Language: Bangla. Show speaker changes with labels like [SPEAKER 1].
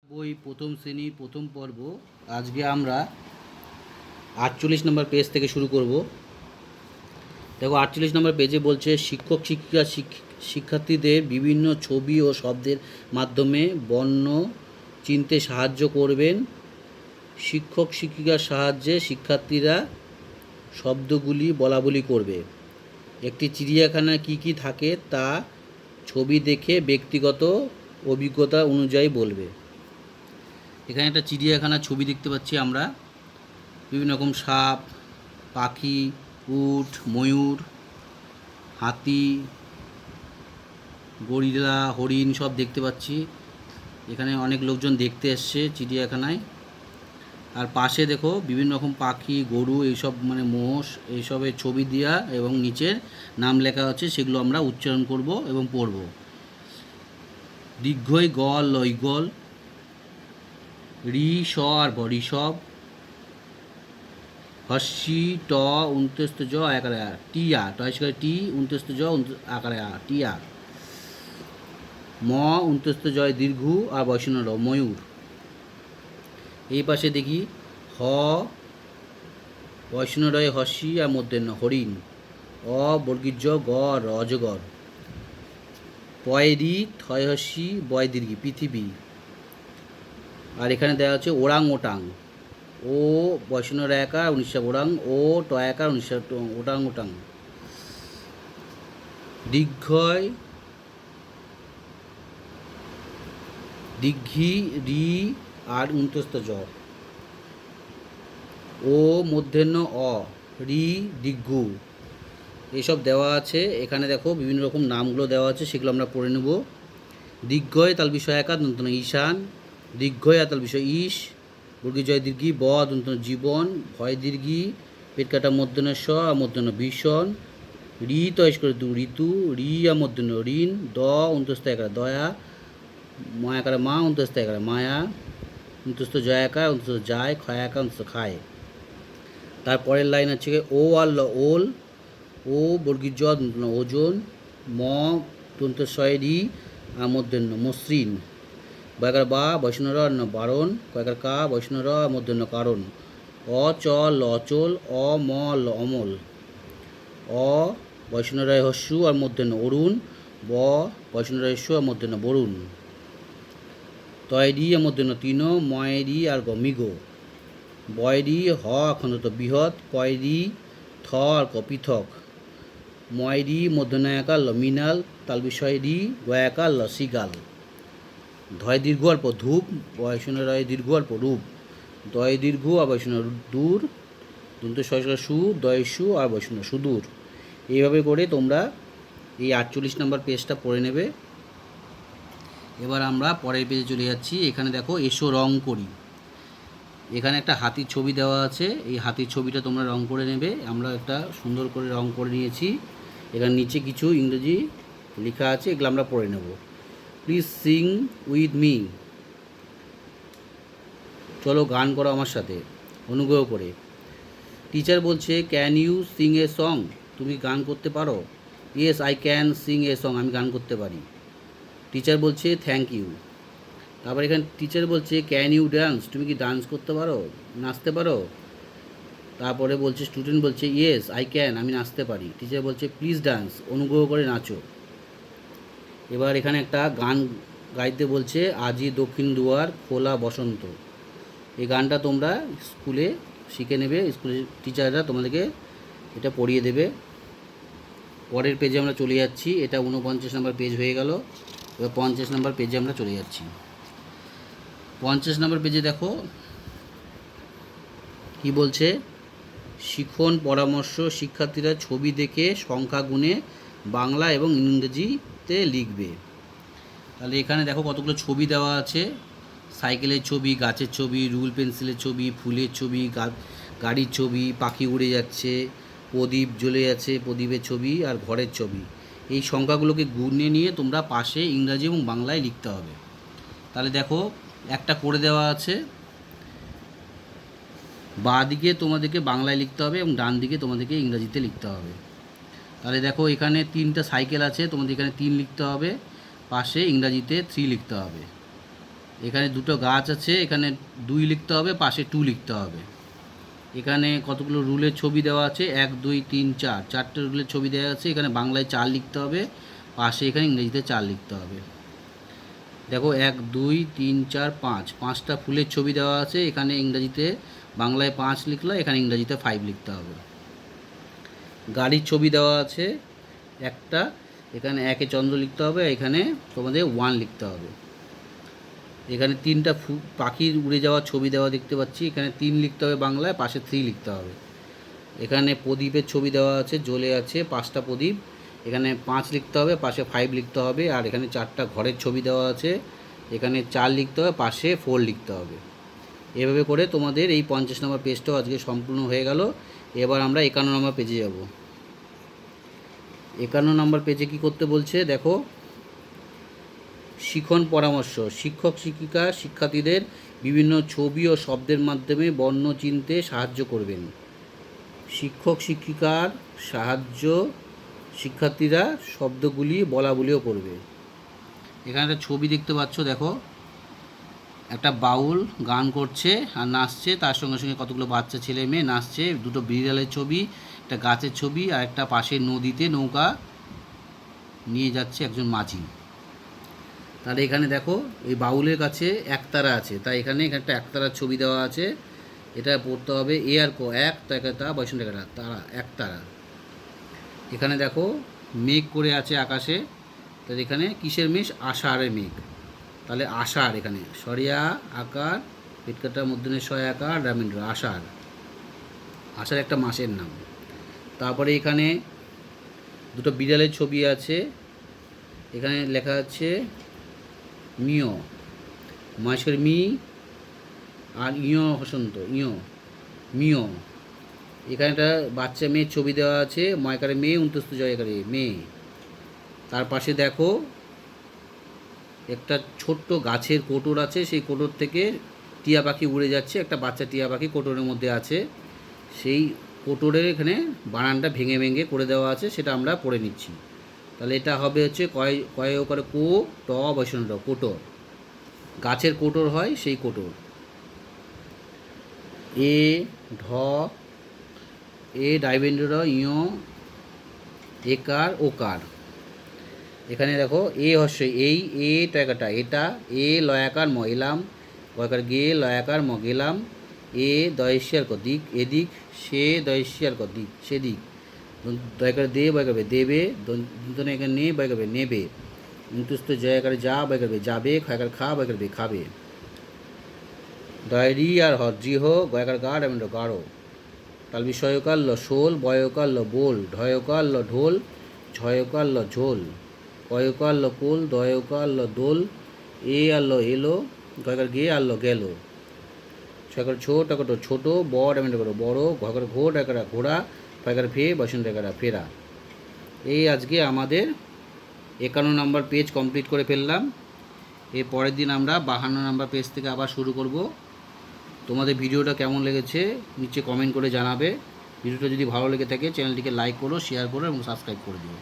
[SPEAKER 1] বই প্রথম শ্রেণী প্রথম পর্ব। আজকে আমরা 48 নম্বর পেজ থেকে শুরু করব। দেখো 48 নম্বর পেজে বলছে শিক্ষক শিক্ষিকা শিক্ষার্থীদের বিভিন্ন ছবি ও শব্দের মাধ্যমে বর্ণ চিনতে সাহায্য করবেন। শিক্ষক শিক্ষিকার সাহায্যে শিক্ষার্থীরা শব্দগুলি বলাবলি করবে। একটি চিড়িয়াখানায় কী কী থাকে তা ছবি দেখে ব্যক্তিগত অভিজ্ঞতা অনুযায়ী বলবে। এখানে একটা চিড়িয়াখানার ছবি দেখতে পাচ্ছি আমরা। বিভিন্ন রকম সাপ, পাখি, উট, ময়ূর, হাতি, গরিলা, হরিণ সব দেখতে পাচ্ছি। এখানে অনেক লোকজন দেখতে এসছে চিড়িয়াখানায়। আর পাশে দেখো বিভিন্ন রকম পাখি, গরু, এইসব মানে মোষ, এইসবের ছবি দেওয়া এবং নিচে নাম লেখা আছে, সেগুলো আমরা উচ্চারণ করব এবং পড়ব। দীর্ঘই গল লইগল, রি স আর ব ঋষভ, হস্যি ট উনতেস্ত জ আকারে আ, টিয়া টয়স্কারে টি উনতেস্ত জ আকারে আ টিয়া, ম উনতেস্ত জয় দীর্ঘ আর বৈষ্ণ র ময়ূর। এই পাশে দেখি হ বৈষ্ণ রয় হস্যি আর মধ্যে হরিণ, অ বর্গীর জ গ র অজগর, পয়রি থয় হস্যি বয় দীর্ঘি পৃথিবী। আর এখানে দেওয়া হচ্ছে ওরাং ওটাং, ও বৈষ্ণব একা 19 ওরাং, ও টয়াকা 19 ওটাং ওটাং। দীর্ঘয় দীর্ঘি রি আর উনতস্ত জ, ও মধ্যাহ্ন অ রি দীর্ঘু, এইসব দেওয়া আছে। এখানে দেখো বিভিন্ন রকম নামগুলো দেওয়া আছে, সেগুলো আমরা পড়ে নেব। দীর্ঘয় তাল বিষয় একা দন্তন ঈশান, দীর্ঘয় আতাল বিষয় ঈশ, বর্গী জয় দীর্ঘি ব দন্তন জীবন, ভয় দীর্ঘি পেট কাটা মধ্যাহ্ন স আর মধ্যাহ্ন ভীষণ, রি তয়স করে দু ঋতু, রি আর মধ্যাহ্ন ঋণ, দ অন্তস্থ একারে দয়া, মায়াকারে মা অন্তস্থ একারে মায়া, অন্তস্থ জয়াকার অন্তস্থ যায়, ক্ষয়াকা অন্তস্থ খায়। তারপরের লাইন হচ্ছে ও আর ল ওল, ও বর্গীর জ দন্তন ওজন, ম দন্ত শয়েরি আর মধ্যাহ্ন মসৃণ, বয়কার বা বৈষ্ণর বারণ, কয়কার কা বৈষ্ণর মধ্যাহ্ন কারণ, অ চ ল অচল, অ ম ল অমল, অ বৈষ্ণরায় হস্যু আর মধ্যাহ্ন অরুণ, ব বৈষ্ণরায় হস্যু আর মধ্যাহ্ন বরুণ, তয়রি আর মধ্যাহ্ন তৃণ, ময়েরি আর গ মৃগ, বয়রি হ খণ্ডত বৃহৎ, কয়রি থ আর ক পৃথক, ময়রি মধ্যাহ্ন একার ল মৃণাল, তাল বিষয় রি গয়াকার ল শিগাল, ধয় দীর্ঘ অল্প ধূপ, বৈষ্ণরায় দীর্ঘ অল্প রূপ, দয় দীর্ঘ আর বৈষ্ণ দূর, দন্ত সংস্কার সু দয় সু আর বৈষ্ণ সুদূর। এইভাবে করে তোমরা এই 48 নম্বর পেজটা পড়ে নেবে। এবার আমরা পরের পেজে চলে যাচ্ছি। এখানে দেখো এসো রং করি। এখানে একটা হাতির ছবি দেওয়া আছে, এই হাতির ছবিটা তোমরা রং করে নেবে। আমরা একটা সুন্দর করে রং করে নিয়েছি। এখানে নিচে কিছু ইংরেজি লেখা আছে, এগুলো আমরা পড়ে নেব। প্লিজ সিং উইথ মি, চলো গান করো আমার সাথে অনুগ্রহ করে। টিচার বলছে can you sing a song, তুমি গান করতে পারো? Yes I can sing a song, আমি গান করতে পারি। টিচার বলছে থ্যাংক ইউ। তারপর এখানে টিচার বলছে ক্যান ইউ ডান্স, তুমি কি ডান্স করতে পারো, নাচতে পারো? তারপরে বলছে স্টুডেন্ট বলছে ইয়েস আই ক্যান, আমি নাচতে পারি। টিচার বলছে প্লিজ ডান্স, অনুগ্রহ করে নাচো। এবার এখানে একটা গান গাইতে বলছে আজি দক্ষিণ দুয়ার খোলা বসন্ত। এই গানটা তোমরা স্কুলে শিখে নেবে, স্কুলের টিচাররা তোমাদেরকে এটা পড়িয়ে দেবে। পরের পেজে আমরা চলে যাচ্ছি। এটা 49 নম্বর পেজ হয়ে গেল। এবার 50 নম্বর পেজে আমরা চলে যাচ্ছি। 50 নম্বর পেজে দেখো কি বলছে, শিখন পরামর্শ, শিক্ষার্থীরা ছবি দেখে সংখ্যা গুণে বাংলা এবং ইংরেজিতে লিখবে। তাহলে এখানে দেখো কতগুলো ছবি দেওয়া আছে, সাইকেলের ছবি, গাছের ছবি, রুল পেন্সিলের ছবি, ফুলের ছবি, গাড়ির ছবি, পাখি উড়ে যাচ্ছে, প্রদীপ জ্বলে যাচ্ছে, প্রদীপের ছবি আর ঘরের ছবি। এই সংখ্যাগুলোকে গুণে নিয়ে তোমরা পাশে ইংরাজি এবং বাংলায় লিখতে হবে। তাহলে দেখো একটা করে দেওয়া আছে, বাঁ দিকে তোমাদেরকে বাংলায় লিখতে হবে এবং ডান দিকে তোমাদেরকে ইংরাজিতে লিখতে হবে। তাহলে দেখো এখানে 3টা সাইকেল আছে, তোমাদের এখানে 3 লিখতে হবে, পাশে ইংরাজিতে 3 লিখতে হবে। এখানে দুটো গাছ আছে, এখানে 2 লিখতে হবে, পাশে 2 লিখতে হবে। এখানে কতগুলো রুলের ছবি দেওয়া আছে, 1 2 3 4, 4টে রুলের ছবি দেওয়া আছে। এখানে বাংলায় 4 লিখতে হবে, পাশে এখানে ইংরেজিতে 4 লিখতে হবে। দেখো 1 2 3 4 5, 5টা ফুলের ছবি দেওয়া আছে। এখানে ইংরেজিতে বাংলায় 5 লিখলো, এখানে ইংরেজিতে 5 লিখতে হবে। গাড়ির ছবি দেওয়া আছে একটা, এখানে 1-এ চন্দ্র লিখতে হবে, এখানে তোমাদের 1 লিখতে হবে। এখানে 3টা পাখির উড়ে যাওয়ার ছবি দেওয়া দেখতে পাচ্ছি, এখানে 3 লিখতে হবে বাংলায়, পাশে 3 লিখতে হবে। এখানে প্রদীপের ছবি দেওয়া আছে, জ্বলে আছে 5টা প্রদীপ, এখানে 5 লিখতে হবে, পাশে 5 লিখতে হবে। আর এখানে 4টা ঘরের ছবি দেওয়া আছে, এখানে 4 লিখতে হবে, পাশে 4 লিখতে হবে। এভাবে করে তোমাদের এই 50 নম্বর পেজটাও আজকে সম্পূর্ণ হয়ে গেল। এবার আমরা 51 নম্বর পেজে যাব। 51 নম্বর পেজে কি করতে বলছে দেখো, শিখন পরামর্শ। শিক্ষক শিক্ষিকা শিক্ষার্থীদের বিভিন্ন ছবি ও শব্দের মাধ্যমে বর্ণ চিনতে সাহায্য করবেন। শিক্ষক শিক্ষিকার সাহায্য শিক্ষার্থীরা শব্দগুলি বলা বলিও করবে। এখানে একটা ছবি দেখতে পাচ্ছ, দেখো একটা বাউল গান করছে আর নাচছে, তার সঙ্গে সঙ্গে কতগুলো বাচ্চা ছেলে মেয়ে নাচছে। দুটো বিড়ালের ছবি, একটা গাছের ছবি, আর একটা পাশে নদীতে নৌকা নিয়ে যাচ্ছে একজন মাঝি। তাহলে এখানে দেখো এই বাউলের কাছে একতারা আছে, তাই এখানে একটা একতারার ছবি দেওয়া আছে। এটা পড়তে হবে এ আর ক, এক তা বৈষ্ণব রেখাটা তারা, একতারা। এখানে দেখো মেঘ করে আছে আকাশে, তাহলে এখানে কিসের মেঘ? আষাঢ়ের মেঘ। তাহলে আষাঢ়, এখানে সরিয়া আকার পেটকাটার মধ্যে ছয় আকার রামেন্দ্র, আষাঢ়। আষাঢ় একটা মাসের নাম। তারপরে এখানে দুটো বিড়ালের ছবি আছে, এখানে লেখা আছে মিও, মাসের মি আর ইয় হসন্ত, ইয় মিও। এখানে একটা বাচ্চা মেয়ের ছবি দেওয়া আছে, ময়কারে মেয়ে, উন্তস্তু জয়কারে মেয়ে। তার পাশে দেখো একটা ছোট্ট গাছের কোটর আছে, সেই কোটর থেকে টিয়া পাখি উড়ে যাচ্ছে, একটা বাচ্চা টিয়া পাখি কোটরের মধ্যে আছে। সেই কোটরের এখানে বানানটা ভেঙে ভেঙে করে দেওয়া আছে, সেটা আমরা পড়ে নিচ্ছি। তাহলে এটা হবে হচ্ছে কয় ওকারে কো ট বৈষ্ণব, কোটর। গাছের কোটর হয় সেই কোটর। এ ঢ, এ ডাইবেন্দ্র, ইয় একার ওকার। এখানে দেখো এ হস্যই এই, এ টাকাটা এটা, এ লয়াকার ম এলাম, কয়কার গে লয়াকার ম গেলাম, এ দয়স্যার ক দিক এদিক, সে দয়স্যার ক দিক সেদিক, দয়কার দে বয়কাবে দেবে, দন্তনে এখানে নে বয়কাবে নেবে, ইন্তুস্ত জয়কারে যা বয়কাবে যাবে, খয়কার খা বয়কাবে খাবে, দয়রি আর হ্রহ গয়কার গাঢ় এবং গাঢ়। তাল বিষয়কার ল শোল, বয়কার ল বোল, ঢয়কার ল ঢোল, ঝয়কার ল ঝোল, কয়কার ল কোল, দয়কার ল দোল, এ আর ল এলো, গয়কার গে আর ল গেল, ছয়কার ছোট টাকাটো ছোট, বড় এমন টাকাটো বড়, ঘয়কার ঘোট একারা ঘোড়া, ফয়কার ফে বসন্ত একারা ফেরা। এই আজকে আমাদের 51 নম্বর পেজ কমপ্লিট করে ফেললাম। এর পরের দিন আমরা 52 নম্বর পেজ থেকে আবার শুরু করব। তোমাদের ভিডিওটা কেমন লেগেছে নিচে কমেন্ট করে জানাবে। ভিডিওটা যদি ভালো লেগে থাকে চ্যানেলটিকে লাইক করো, শেয়ার করো এবং সাবস্ক্রাইব করে দিও।